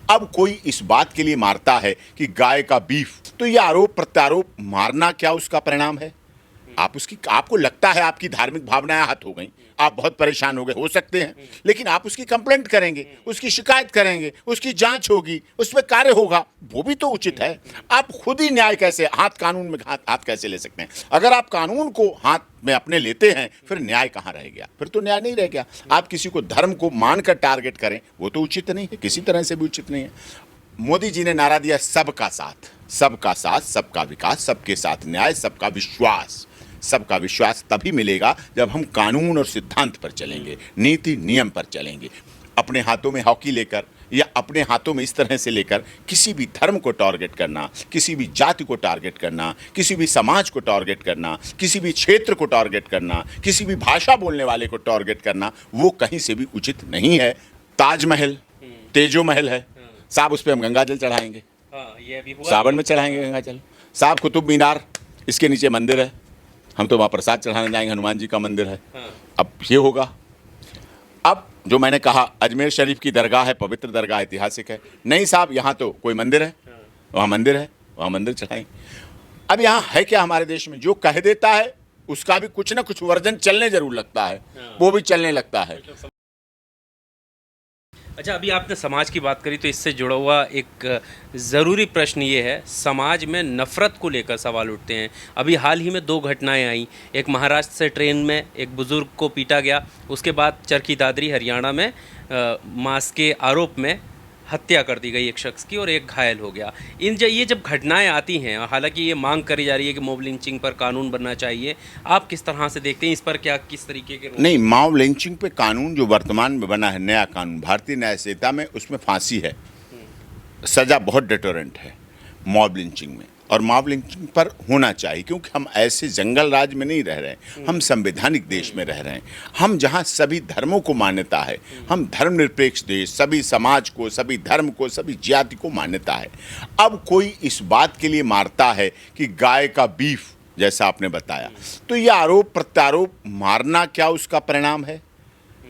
अब कोई इस बात के लिए मारता है कि गाय का बीफ, तो ये आरोप प्रत्यारोप मारना क्या उसका परिणाम है? आपको लगता है आपकी धार्मिक भावनाएं आहत हो गई, आप बहुत परेशान हो सकते हैं, लेकिन आप उसकी कंप्लेंट करेंगे, उसकी शिकायत करेंगे, उसकी जांच होगी, उस पर कार्य होगा, वो भी तो उचित है। आप खुद ही न्याय कैसे कानून में हाथ कैसे ले सकते हैं? अगर आप कानून को हाथ में अपने लेते हैं, फिर न्याय कहाँ रह गया? फिर तो न्याय नहीं रह गया। आप किसी को धर्म को मानकर टारगेट करें, वो तो उचित नहीं है, किसी तरह से भी उचित नहीं है। मोदी जी ने नारा दिया सबका साथ, सबका साथ, सबका विकास, सबके साथ न्याय, सबका विश्वास। सबका विश्वास तभी मिलेगा जब हम कानून और सिद्धांत पर चलेंगे, नीति नियम पर चलेंगे। अपने हाथों में हॉकी लेकर या अपने हाथों में इस तरह से लेकर किसी भी धर्म को टारगेट करना, किसी भी जाति को टारगेट करना, किसी भी समाज को टारगेट करना, किसी भी क्षेत्र को टारगेट करना, किसी भी भाषा बोलने वाले को टारगेट करना, वो कहीं से भी उचित नहीं है। ताजमहल, तेजो महल है साहब, उस पर हम गंगा जल चढ़ाएंगे, सावन में चढ़ाएंगे गंगा जल साहब। कुतुब मीनार, इसके नीचे मंदिर है, हम तो वहाँ प्रसाद चढ़ाने जाएंगे, हनुमान जी का मंदिर है। अब ये होगा। अब जो मैंने कहा अजमेर शरीफ की दरगाह है, पवित्र दरगाह, ऐतिहासिक है, नहीं साहब यहाँ तो कोई मंदिर है, वहाँ मंदिर है, वहाँ मंदिर चढ़ाएंगे। अब यहाँ है क्या हमारे देश में? जो कह देता है उसका भी कुछ ना कुछ वर्जन चलने जरूर लगता है, वो भी चलने लगता है। अच्छा, अभी आपने समाज की बात करी तो इससे जुड़ा हुआ एक ज़रूरी प्रश्न ये है, समाज में नफ़रत को लेकर सवाल उठते हैं। अभी हाल ही में 2 घटनाएं आई, एक महाराष्ट्र से ट्रेन में एक बुज़ुर्ग को पीटा गया, उसके बाद चरखी दादरी हरियाणा में मांस के आरोप में हत्या कर दी गई एक शख्स की और एक घायल हो गया। ये जब घटनाएं आती हैं, हालांकि ये मांग करी जा रही है कि मॉब लिंचिंग पर कानून बनना चाहिए, आप किस तरह से देखते हैं इस पर? क्या किस तरीके के? नहीं, मॉब लिंचिंग पे कानून जो वर्तमान में बना है, नया कानून भारतीय न्याय संहिता में, उसमें फांसी है, सज़ा बहुत डिटोरेंट है मॉब लिंचिंग में, और मॉब लिंचिंग पर होना चाहिए, क्योंकि हम ऐसे जंगल राज में नहीं रह रहे हैं, हम संवैधानिक देश में रह रहे हैं, हम जहाँ सभी धर्मों को मान्यता है, हम धर्मनिरपेक्ष देश, सभी समाज को, सभी धर्म को, सभी जाति को मान्यता है। अब कोई इस बात के लिए मारता है कि गाय का बीफ, जैसा आपने बताया, तो ये आरोप प्रत्यारोप मारना क्या उसका परिणाम है?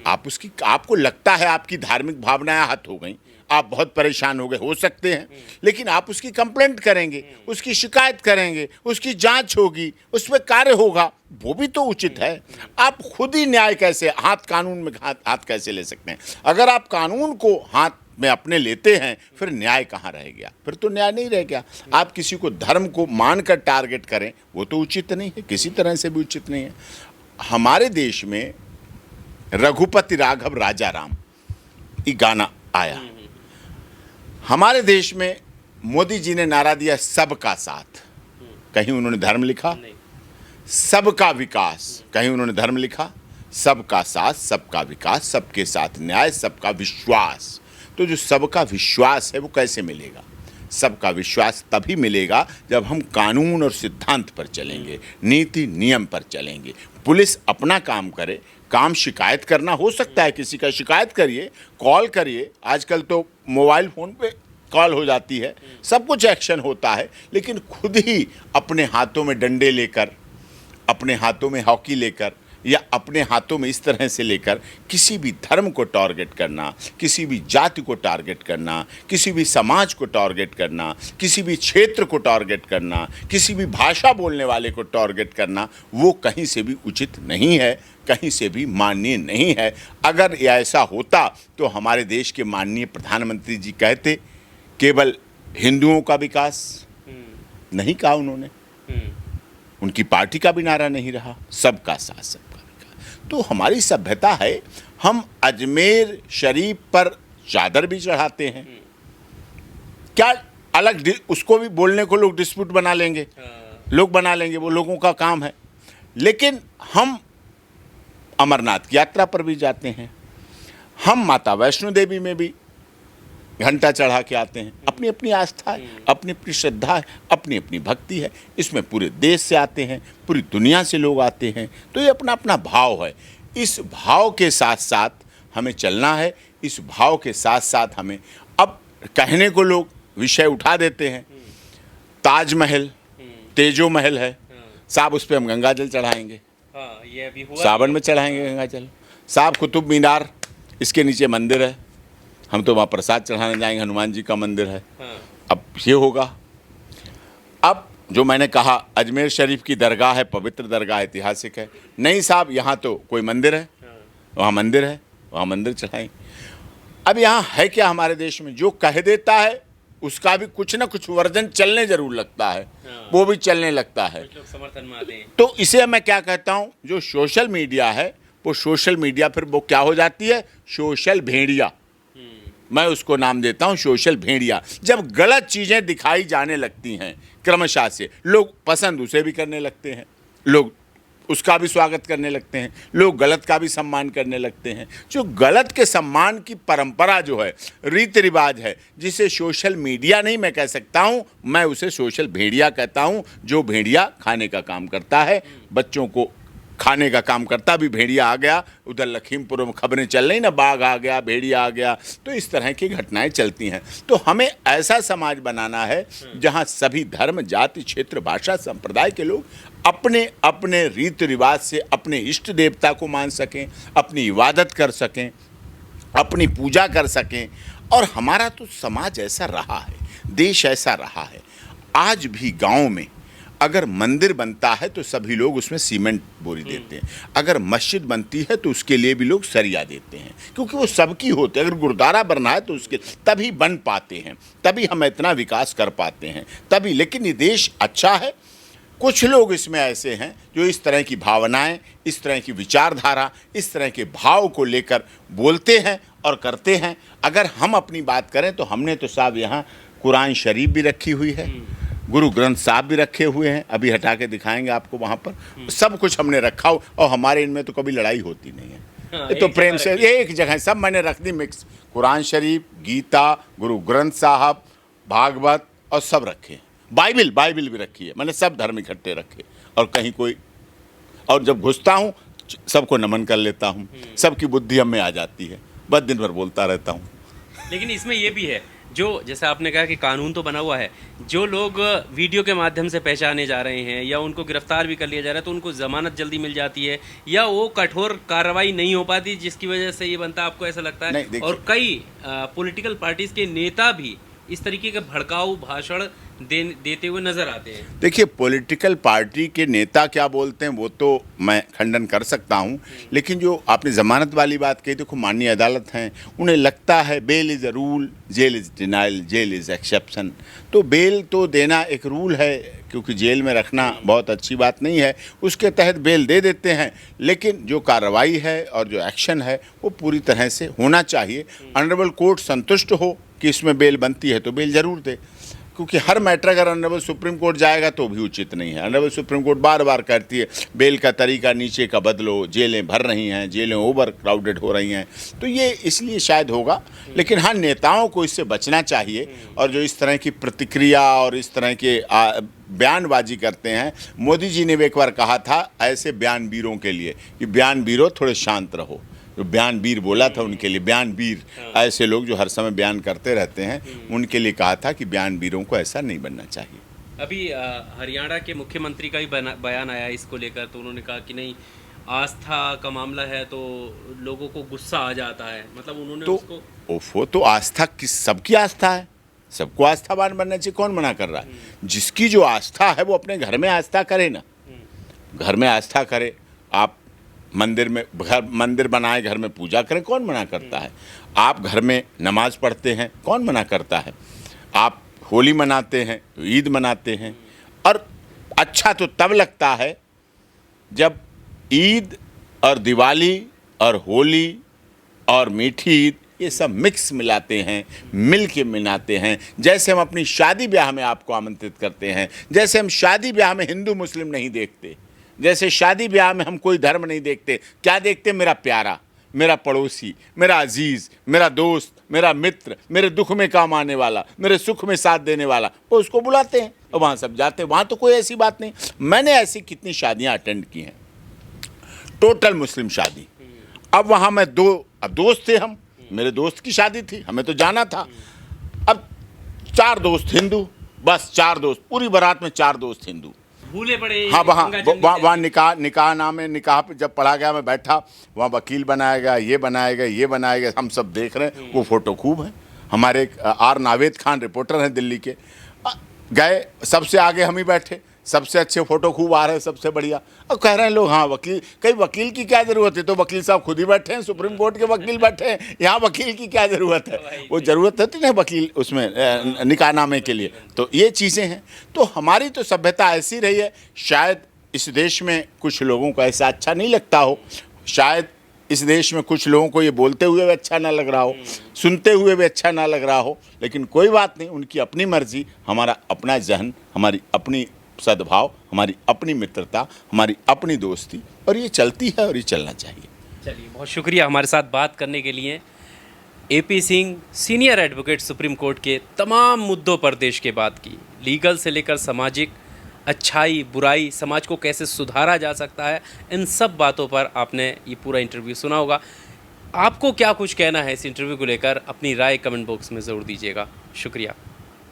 आपको लगता है आपकी धार्मिक भावनाएं आहत हो गई, आप बहुत परेशान हो सकते हैं, लेकिन आप उसकी कंप्लेंट करेंगे, उसकी शिकायत करेंगे, उसकी जांच होगी, उस पर कार्य होगा, वो भी तो उचित है। आप खुद ही न्याय कैसे कानून में हाथ कैसे ले सकते हैं? अगर आप कानून को हाथ में अपने लेते हैं, फिर न्याय कहाँ रह गया? फिर तो न्याय नहीं रह गया। आप किसी को धर्म को मानकर टारगेट करें, वो तो उचित नहीं है, किसी तरह से भी उचित नहीं है। हमारे देश में रघुपति राघव राजा राम, ये गाना आया। हमारे देश में मोदी जी ने नारा दिया सबका साथ, कहीं उन्होंने धर्म लिखा? सबका विकास, कहीं उन्होंने धर्म लिखा? सबका साथ, सबका विकास, सबके साथ न्याय, सबका विश्वास। तो जो सबका विश्वास है वो कैसे मिलेगा? सबका विश्वास तभी मिलेगा जब हम कानून और सिद्धांत पर चलेंगे, नीति नियम पर चलेंगे। पुलिस अपना काम करे, काम शिकायत करना हो सकता है, किसी का शिकायत करिए, कॉल करिए, आजकल तो मोबाइल फ़ोन पे कॉल हो जाती है, सब कुछ एक्शन होता है, लेकिन खुद ही अपने हाथों में डंडे लेकर, अपने हाथों में हॉकी लेकर या अपने हाथों में इस तरह से लेकर किसी भी धर्म को टारगेट करना, किसी भी जाति को टारगेट करना, किसी भी समाज को टारगेट करना, किसी भी क्षेत्र को टारगेट करना, किसी भी भाषा बोलने वाले को टारगेट करना, वो कहीं से भी उचित नहीं है, कहीं से भी माननीय नहीं है। अगर ऐसा होता तो हमारे देश के माननीय प्रधानमंत्री जी कहते केवल हिंदुओं का विकास, नहीं कहा उन्होंने, उनकी पार्टी का भी नारा नहीं रहा, सबका साथ सबका विकास। तो हमारी सभ्यता है, हम अजमेर शरीफ पर चादर भी चढ़ाते हैं, क्या अलग उसको भी बोलने को लोग डिस्प्यूट बना लेंगे, लोग बना लेंगे, वो लोगों का काम है। लेकिन हम अमरनाथ की यात्रा पर भी जाते हैं, हम माता वैष्णो देवी में भी घंटा चढ़ा के आते हैं। अपनी अपनी आस्था है, अपनी अपनी श्रद्धा है, अपनी अपनी भक्ति है, इसमें पूरे देश से आते हैं, पूरी दुनिया से लोग आते हैं। तो ये अपना अपना भाव है, इस भाव के साथ साथ हमें चलना है, इस भाव के साथ साथ हमें, अब कहने को लोग विषय उठा देते हैं, ताजमहल, तेजो महल है साहब, उस पर हम गंगा जल चढ़ाएंगे, ये अभी हुआ, सावन में चढ़ाएंगे गंगा जल साहब। कुतुब मीनार, इसके नीचे मंदिर है हम तो वहाँ प्रसाद चढ़ाने जाएंगे, हनुमान जी का मंदिर है। हाँ। अब ये होगा। अब जो मैंने कहा अजमेर शरीफ की दरगाह है, पवित्र दरगाह, ऐतिहासिक है। नहीं साहब यहाँ तो कोई मंदिर है, वहाँ मंदिर है, वहाँ मंदिर चढ़ाएं। अब यहाँ है क्या हमारे देश में, जो कह देता है उसका भी कुछ ना कुछ वर्जन चलने जरूर लगता है, वो भी चलने लगता है, कुछ लोग समर्थन में आते हैं। तो इसे मैं क्या कहता हूँ, जो सोशल मीडिया है वो सोशल मीडिया फिर वो क्या हो जाती है, सोशल भेड़िया। मैं उसको नाम देता हूं सोशल भेड़िया। जब गलत चीजें दिखाई जाने लगती हैं क्रमशः से, लोग पसंद उसे भी करने लगते हैं, लोग उसका भी स्वागत करने लगते हैं, लोग गलत का भी सम्मान करने लगते हैं। जो गलत के सम्मान की परंपरा जो है, रीति रिवाज है, जिसे सोशल मीडिया नहीं मैं कह सकता हूं, मैं उसे सोशल भेड़िया कहता हूं। जो भेड़िया खाने का काम करता है, बच्चों को खाने का काम करता, भी भेड़िया आ गया, उधर लखीमपुर में खबरें चल रही ना, बाघ आ गया, भेड़िया आ गया, तो इस तरह की घटनाएं चलती हैं। तो हमें ऐसा समाज बनाना है जहां सभी धर्म, जाति, क्षेत्र, भाषा, संप्रदाय के लोग अपने अपने रीति रिवाज से अपने इष्ट देवता को मान सकें, अपनी इबादत कर सकें, अपनी पूजा कर सकें। और हमारा तो समाज ऐसा रहा है, देश ऐसा रहा है। आज भी गाँव में अगर मंदिर बनता है तो सभी लोग उसमें सीमेंट बोरी देते हैं, अगर मस्जिद बनती है तो उसके लिए भी लोग सरिया देते हैं, क्योंकि वो सबकी होते हैं। अगर गुरुद्वारा बनना है तो उसके तभी बन पाते हैं, तभी हम इतना विकास कर पाते हैं, तभी। लेकिन ये देश अच्छा है। कुछ लोग इसमें ऐसे हैं जो इस तरह की भावनाएं, इस तरह की विचारधारा, इस तरह के भाव को लेकर बोलते हैं और करते हैं। अगर हम अपनी बात करें तो हमने तो साहब यहाँ कुरान शरीफ भी रखी हुई है, गुरु ग्रंथ साहब भी रखे हुए हैं, अभी हटा के दिखाएंगे आपको वहाँ पर। सब कुछ हमने रखा हो, और हमारे इनमें तो कभी लड़ाई होती नहीं है। हाँ, ये तो प्रेम से एक जगह सब मैंने रख दी मिक्स, कुरान शरीफ, गीता, गुरु ग्रंथ साहब, भागवत और सब रखे। बाइबिल भी रखी है, मैंने सब धर्म इकट्ठे रखे। और कहीं कोई, और जब घुसता हूँ सबको नमन कर लेता हूँ, सबकी बुद्धि हम में आ जाती है, बस दिन भर बोलता रहता हूँ। लेकिन इसमें ये भी है, जो जैसे आपने कहा कि कानून तो बना हुआ है, जो लोग वीडियो के माध्यम से पहचाने जा रहे हैं या उनको गिरफ्तार भी कर लिया जा रहा है तो उनको जमानत जल्दी मिल जाती है, या वो कठोर कार्रवाई नहीं हो पाती, जिसकी वजह से ये बनता, आपको ऐसा लगता है? नहीं, और कई पॉलिटिकल पार्टीज के नेता भी इस तरीके के भड़काऊ भाषण देते हुए नजर आते हैं। देखिए, पॉलिटिकल पार्टी के नेता क्या बोलते हैं वो तो मैं खंडन कर सकता हूं, लेकिन जो आपने ज़मानत वाली बात कही, देखो माननीय अदालत हैं, उन्हें लगता है bail is a rule, jail is denial, jail is exception. तो बेल तो देना एक रूल है, क्योंकि जेल में रखना बहुत अच्छी बात नहीं है, उसके तहत बेल दे देते हैं। लेकिन जो कार्रवाई है और जो एक्शन है वो पूरी तरह से होना चाहिए। ऑनरेबल कोर्ट संतुष्ट हो कि इसमें बेल बनती है तो बेल ज़रूर दे, क्योंकि हर मैटर अगर ऑनरेबल सुप्रीम कोर्ट जाएगा तो भी उचित नहीं है। ऑनरेबल सुप्रीम कोर्ट बार बार कहती है बेल का तरीका नीचे का बदलो, जेलें भर रही हैं, जेलें ओवर क्राउडेड हो रही हैं, तो ये इसलिए शायद होगा। लेकिन हाँ, नेताओं को इससे बचना चाहिए, और जो इस तरह की प्रतिक्रिया और इस तरह के बयानबाजी करते हैं। मोदी जी ने भी एक बार कहा था ऐसे बयानवीरों के लिए कि बयानवीरों थोड़े शांत रहो। जो बयानवीर बोला था उनके लिए, बयानवीर ऐसे लोग जो हर समय बयान करते रहते हैं, उनके लिए कहा था कि बयानवीरों को ऐसा नहीं बनना चाहिए। अभी हरियाणा के मुख्यमंत्री का भी बयान आया इसको लेकर, तो उन्होंने कहा कि नहीं, आस्था का मामला है तो लोगों को गुस्सा आ जाता है, मतलब उन्होंने तो उसको वो तो आस्था किस, सबकी आस्था है, सबको आस्थावान बनना चाहिए, कौन मना कर रहा है? जिसकी जो आस्था है वो अपने घर में आस्था करे ना, घर में आस्था करे। आप मंदिर में मंदिर बनाए, घर में पूजा करें, कौन मना करता है? आप घर में नमाज पढ़ते हैं, कौन मना करता है? आप होली मनाते हैं तो ईद मनाते हैं। और अच्छा तो तब लगता है जब ईद और दिवाली और होली और मीठी ईद ये सब मिक्स मिलाते हैं, मिल के मनाते हैं। जैसे हम अपनी शादी ब्याह में आपको आमंत्रित करते हैं, जैसे हम शादी ब्याह में हिंदू मुस्लिम नहीं देखते, जैसे शादी ब्याह में हम कोई धर्म नहीं देखते, क्या देखते? मेरा प्यारा, मेरा पड़ोसी, मेरा अजीज़, मेरा दोस्त, मेरा मित्र, मेरे दुख में काम आने वाला, मेरे सुख में साथ देने वाला, वो उसको बुलाते हैं और वहाँ सब जाते हैं। वहाँ तो कोई ऐसी बात नहीं। मैंने ऐसी कितनी शादियाँ अटेंड की हैं, टोटल मुस्लिम शादी। अब वहाँ मैं अब दोस्त थे हम, मेरे दोस्त की शादी थी, हमें तो जाना था। अब 4 दोस्त हिंदू, बस 4 दोस्त, पूरी बारात में 4 दोस्त हिंदू। भूले पड़े। हाँ वहाँ गंगा जमुनी वहाँ वहाँ निकाह नामे निकाह पे जब पढ़ा गया, मैं बैठा वहाँ, वकील बनाया गया, ये बनाया गया, ये बनाया गया, हम सब देख रहे हैं। वो फोटो खूब है। हमारे एक आर नावेद खान रिपोर्टर हैं दिल्ली के, गए, सबसे आगे हम ही बैठे, सबसे अच्छे फोटो खूब आ रहे हैं, सबसे बढ़िया। और कह रहे हैं लोग हाँ वकील, कई वकील की क्या ज़रूरत है, तो वकील साहब खुद ही बैठे हैं, सुप्रीम कोर्ट के वकील बैठे हैं, यहाँ वकील की क्या ज़रूरत है। वो ज़रूरत है ना वकील उसमें निकाहनामे के लिए। तो ये चीज़ें हैं। तो हमारी तो सभ्यता ऐसी रही है। शायद इस देश में कुछ लोगों को ऐसा अच्छा नहीं लगता हो, शायद इस देश में कुछ लोगों को ये बोलते हुए भी अच्छा ना लग रहा हो, सुनते हुए भी अच्छा ना लग रहा हो, लेकिन कोई बात नहीं, उनकी अपनी मर्जी, हमारा अपना जहन, हमारी अपनी सद्भाव, हमारी अपनी मित्रता, हमारी अपनी दोस्ती, और ये चलती है और ये चलना चाहिए। चलिए, बहुत शुक्रिया हमारे साथ बात करने के लिए। AP Singh, senior advocate, supreme court के तमाम मुद्दों पर देश के बात की, लीगल से लेकर सामाजिक, अच्छाई बुराई, समाज को कैसे सुधारा जा सकता है, इन सब बातों पर आपने ये पूरा इंटरव्यू सुना होगा। आपको क्या कुछ कहना है इस इंटरव्यू को लेकर, अपनी राय कमेंट बॉक्स में ज़रूर दीजिएगा। शुक्रिया।